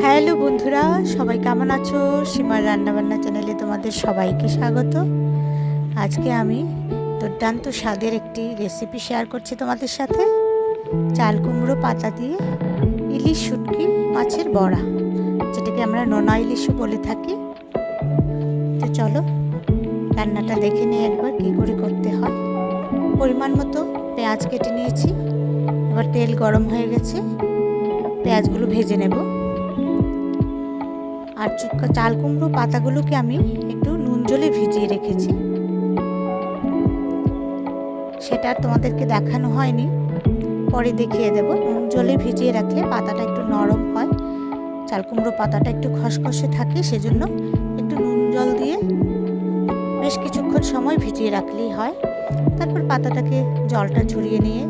Hello বন্ধুরা, সবাই কেমন আছো? সীমার রান্নাবান্না চ্যানেলে তোমাদের সবাইকে স্বাগত। আজকে আমি দুর্দান্ত স্বাদের একটি রেসিপি শেয়ার করছি তোমাদের সাথে। চাল কুমড়ো পাতা দিয়ে ইলিশ শুটকি মাছের বড়া, যেটাকে আমরা নোনা ইলিশও বলে থাকি। তো চলো রান্নাটা দেখে নিই একবার কী করে করতে হয়। পরিমাণ মতো পেঁয়াজ কেটে নিয়েছি। এবার তেল গরম হয়ে গেছে, পেঁয়াজগুলো ভেজে নেব। আর চাল কুমড়ো পাতাগুলোকে আমি একটু নুন জলে ভিজিয়ে রেখেছি, সেটা তোমাদেরকে দেখানো হয়নি, পরে দেখিয়ে দেব। নুন জলে ভিজিয়ে রাখলে পাতাটা একটু নরম হয়, চাল কুমড়ো পাতাটা একটু খসখসে থাকে, সেজন্য একটু নুন জল দিয়ে বেশ কিছুক্ষণ সময় ভিজিয়ে রাখলেই হয়। তারপর পাতাটাকে জলটা ঝরিয়ে নিয়ে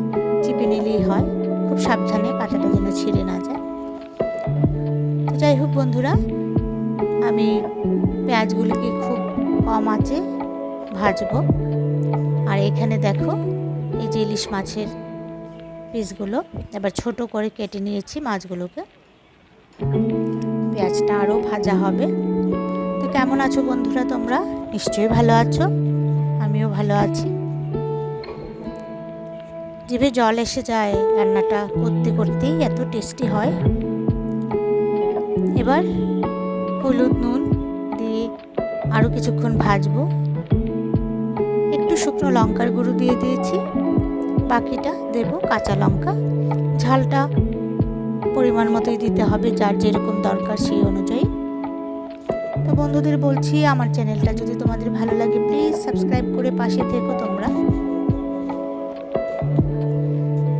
চিপে নিলেই হয়। খুব সাবধানে, পাতাটা যেন ছিঁড়ে না যায়। তো যাই হোক বন্ধুরা, আমি পেঁয়াজগুলোকে খুব কম আঁচে ভাজবো। আর এখানে দেখো, এই যে ইলিশ মাছের পিসগুলো এবার ছোট করে কেটে নিয়েছি মাছগুলোকে। পেঁয়াজটা আরও ভাজা হবে। তো কেমন আছো বন্ধুরা তোমরা? নিশ্চয়ই ভালো আছো, আমিও ভালো আছি। জিভে জল এসে যায়, রান্নাটা করতে করতেই এত টেস্টি হয়। এবার হলুদ নুন দিয়ে আরও কিছুক্ষণ ভাজবো। একটু শুকনো লঙ্কার গুঁড়ো দিয়ে দিয়েছি, বাকিটা দেব কাঁচা লঙ্কা। ঝালটা পরিমাণ মতোই দিতে হবে, যার যেরকম দরকার সেই অনুযায়ী। তো বন্ধুদের বলছি, আমার চ্যানেলটা যদি তোমাদের ভালো লাগে প্লিজ সাবস্ক্রাইব করে পাশে থেকো তোমরা।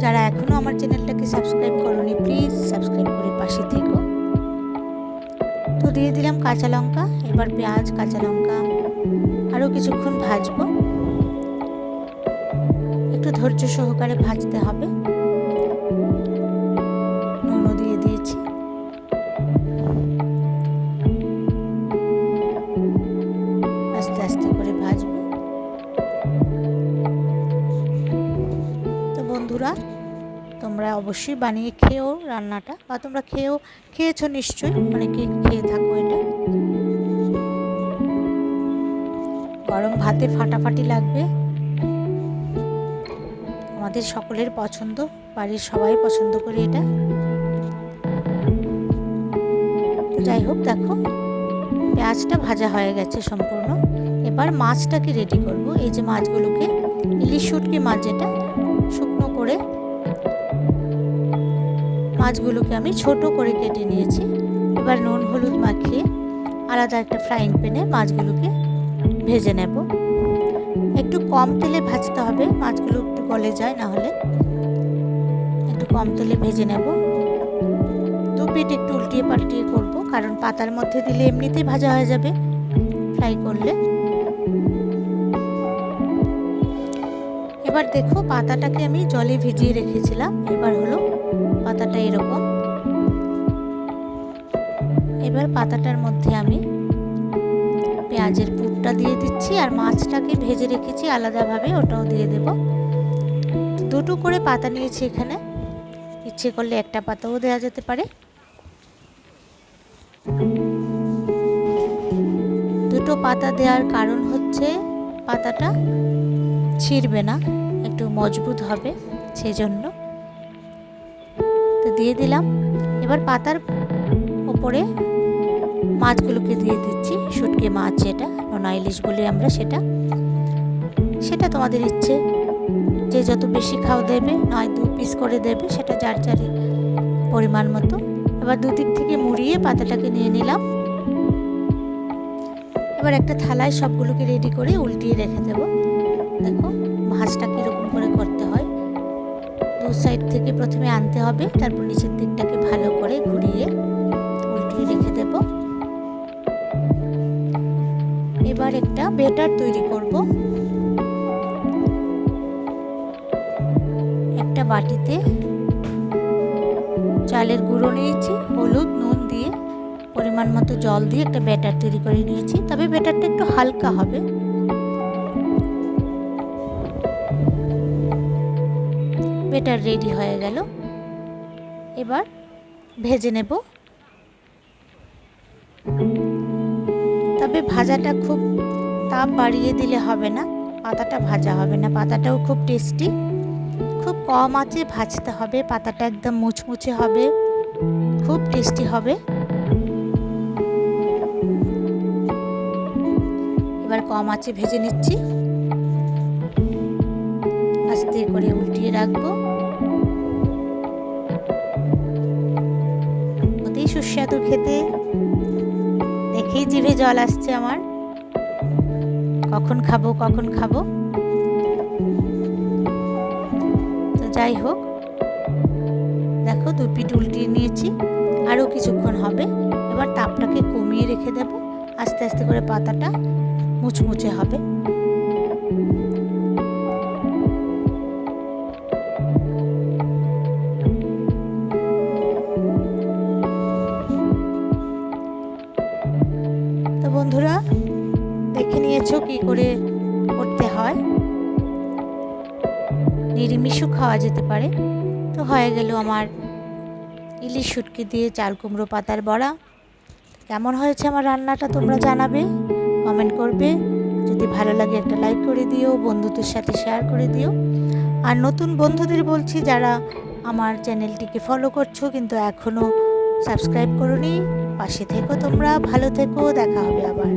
যারা এখনও আমার চ্যানেলটাকে সাবস্ক্রাইব করোনি প্লিজ সাবস্ক্রাইব করে পাশে থেকো। তো দিয়ে দিলাম কাঁচা লঙ্কা। এবার পেঁয়াজ কাঁচা লঙ্কা আরও কিছুক্ষণ ভাজবো। একটু ধৈর্য সহকারে ভাজতে হবে। নুনও দিয়ে দিয়েছি। আস্তে আস্তে করে ভাজবো। তো বন্ধুরা, তোমরা অবশ্যই বানিয়ে খেও রান্নাটা, বা তোমরা খেয়েছো নিশ্চয়ই, অনেকে খেয়ে থাকো। এটা গরম ভাতে ফাটাফাটি লাগবে। আমাদের সকলের পছন্দ, বাড়ির সবাই পছন্দ করে এটা। তো যাই হোক, দেখো পেঁয়াজটা ভাজা হয়ে গেছে সম্পূর্ণ। এবার মাছটাকে রেডি করব। এই যে মাছগুলোকে, ইলিশ শুটকি মাছ যেটা, শুকনো করে মাছগুলোকে আমি ছোট করে কেটে নিয়েছি। এবার নুন হলুদ মাখিয়ে আলাদা একটা ফ্রাইং প্যানে মাছগুলোকে ভেজে নেব। একটু কম তেলে ভাজতে হবে, মাছগুলো একটু গলে যায়, না হলে একটু কম তেলে ভেজে নেব। দু পিঠ একটু উল্টিয়ে পাল্টিয়ে করব, কারণ পাতার মধ্যে দিলে এমনিতেই ভাজা হয়ে যাবে ফ্রাই করলে। এবার দেখো, পাতাটাকে আমি জলে ভিজিয়ে রেখেছিলাম। এবার হলো পাতাটা এরকম। এবার পাতাটার মধ্যে আমি পেঁয়াজের পুরটা দিয়ে দিচ্ছি, আর মাছটাকে ভেজে রেখেছি আলাদাভাবে, ওটাও দিয়ে দেব। দুটো করে পাতা নিয়েছি এখানে, ইচ্ছে করলে একটা পাতাও দেওয়া যেতে পারে। দুটো পাতা দেওয়ার কারণ হচ্ছে পাতাটা ছিঁড়বে না, একটু মজবুত হবে, সেই জন্য। তো দিয়ে দিলাম। এবার পাতার ওপরে মাছগুলোকে দিয়ে দিচ্ছি। শুটকি মাছ যেটা, নোনা ইলিশ বলি আমরা, সেটা তোমাদের ইচ্ছে, যে যত বেশি খাও দেবে, নয় 2 পিস করে দেবে, সেটা যার যার পরিমাণ মতো। এবার দুদিক থেকে মুড়িয়ে পাতাটাকে নিয়ে নিলাম। এবার একটা থালায় সবগুলোকে রেডি করে উল্টিয়ে রেখে দেব। দেখো মাছটা কীরকম করে করতে হয়। দু সাইড থেকে প্রথমে আনতে হবে, তারপর নিচের দিকটাকে ভালো করে ঘুরিয়ে উল্টিয়ে রেখে দেব। এবার একটা ব্যাটার তৈরি করব। একটা বাটিতে চালের গুঁড়ো নিয়েছি, হলুদ নুন দিয়ে পরিমাণ মতো জল দিয়ে একটা ব্যাটার তৈরি করে নিয়েছি। তবে ব্যাটারটা একটু হালকা হবে। ব্যাটার রেডি হয়ে গেল। এবার ভেজে নেব তবে ভাজাটা খুব তাপ বাড়িয়ে দিলে হবে না, পাতাটা ভাজা হবে না। পাতাটাও খুব টেস্টি, খুব কম আঁচে ভাজতে হবে। পাতাটা একদম মুচমুচে হবে, খুব টেস্টি হবে। এবার কম আঁচে ভেজে নিচ্ছি, আস্তে করে উল্টিয়ে রাখবো। অতি সুস্বাদু খেতে, দেখেই জিভে জল আসছে আমার, কখন খাবো কখন খাবো। তো যাই হোক, দেখো 2 পিঠ উল্টিয়ে নিয়েছি, আরও কিছুক্ষণ হবে। এবার তাপটাকে কমিয়ে রেখে দেব, আস্তে আস্তে করে পাতাটা মুচমুচে হবে। তো বন্ধুরা, দেখে নিয়েছো কি করে করতে হয়, নিরামিষও খাওয়া যেতে পারে। তো হয়ে গেল আমার ইলিশ শুটকি দিয়ে চাল কুমড়ো পাতার বড়া। কেমন হয়েছে আমার রান্নাটা তোমরা জানাবে, কমেন্ট করবে। যদি ভালো লাগে একটা লাইক করে দিও, বন্ধুদের সাথে শেয়ার করে দিও। আর নতুন বন্ধুদের বলছি, যারা আমার চ্যানেলটিকে ফলো করছো কিন্তু এখনও সাবস্ক্রাইব করোনি, পাশে থেকো তোমরা, ভালো থেকো, দেখা হবে আবার।